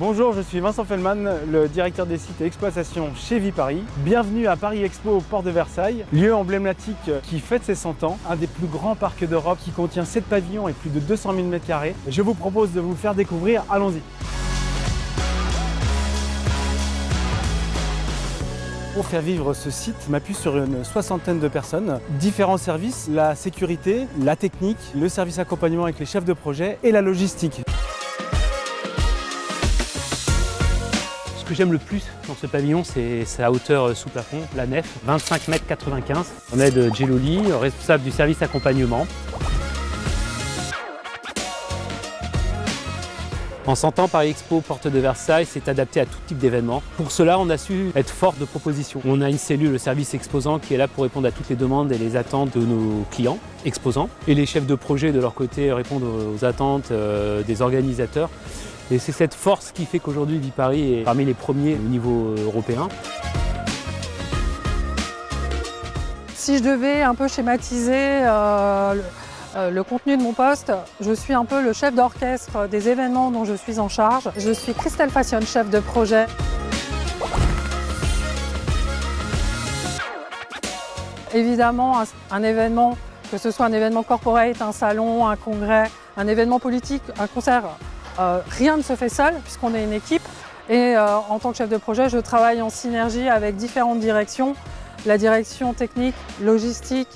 Bonjour, je suis Vincent Fellman, le directeur des sites et exploitations chez Viparis. Bienvenue à Paris Expo au port de Versailles, lieu emblématique qui fête ses 100 ans, un des plus grands parcs d'Europe qui contient 7 pavillons et plus de 200 000 m². Je vous propose de vous le faire découvrir, allons-y. Pour faire vivre ce site, je m'appuie sur une soixantaine de personnes, différents services, la sécurité, la technique, le service accompagnement avec les chefs de projet et la logistique. Ce que j'aime le plus dans ce pavillon, c'est sa hauteur sous plafond, la nef, 25,95 m. On aide Geloli, responsable du service accompagnement. En 100 ans, Paris Expo, porte de Versailles, s'est adapté à tout type d'événements. Pour cela, on a su être fort de propositions. On a une cellule, le service exposant, qui est là pour répondre à toutes les demandes et les attentes de nos clients exposants. Et les chefs de projet, de leur côté, répondent aux attentes des organisateurs. Et c'est cette force qui fait qu'aujourd'hui, Viparis est parmi les premiers au niveau européen. Si je devais un peu schématiser le contenu de mon poste, je suis un peu le chef d'orchestre des événements dont je suis en charge. Je suis Christelle Fassion, chef de projet. Évidemment, un événement, que ce soit un événement corporate, un salon, un congrès, un événement politique, un concert, rien ne se fait seul puisqu'on est une équipe. Et en tant que chef de projet, je travaille en synergie avec différentes directions. La direction technique, logistique,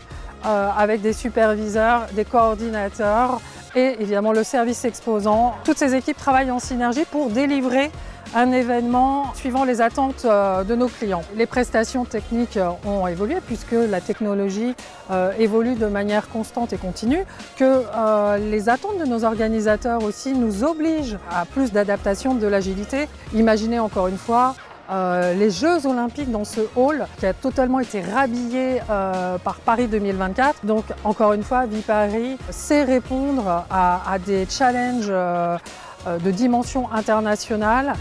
avec des superviseurs, des coordinateurs et évidemment le service exposant. Toutes ces équipes travaillent en synergie pour délivrer un événement suivant les attentes de nos clients. Les prestations techniques ont évolué puisque la technologie évolue de manière constante et continue, que les attentes de nos organisateurs aussi nous obligent à plus d'adaptation, de l'agilité. Imaginez encore une fois les Jeux Olympiques dans ce hall qui a totalement été rhabillé par Paris 2024. Donc encore une fois, Viparis sait répondre à des challenges de dimension internationale.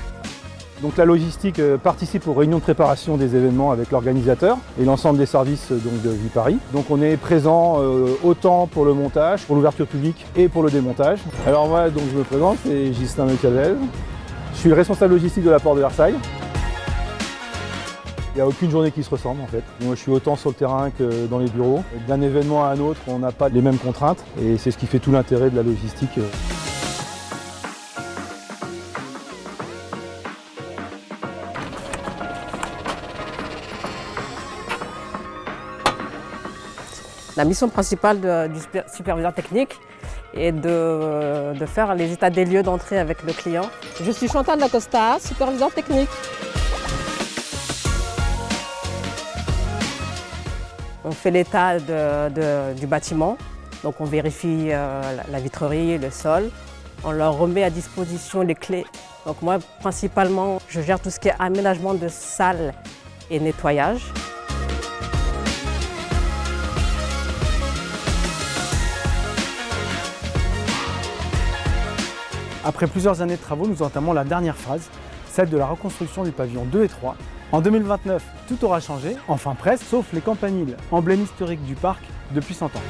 Donc la logistique participe aux réunions de préparation des événements avec l'organisateur et l'ensemble des services donc, de Viparis. Donc on est présent autant pour le montage, pour l'ouverture publique et pour le démontage. Alors moi donc, je me présente, c'est Ghislain Mecazel. Je suis le responsable logistique de la porte de Versailles. Il n'y a aucune journée qui se ressemble en fait. Moi je suis autant sur le terrain que dans les bureaux. D'un événement à un autre, on n'a pas les mêmes contraintes et c'est ce qui fait tout l'intérêt de la logistique. La mission principale du superviseur technique est de faire les états des lieux d'entrée avec le client. Je suis Chantal Dacosta, superviseur technique. On fait l'état du bâtiment, donc on vérifie la vitrerie, le sol. On leur remet à disposition les clés. Donc moi, principalement, je gère tout ce qui est aménagement de salles et nettoyage. Après plusieurs années de travaux, nous entamons la dernière phase, celle de la reconstruction du pavillon 2 et 3. En 2029, tout aura changé, enfin presque, sauf les campaniles, emblème historique du parc depuis 100 ans.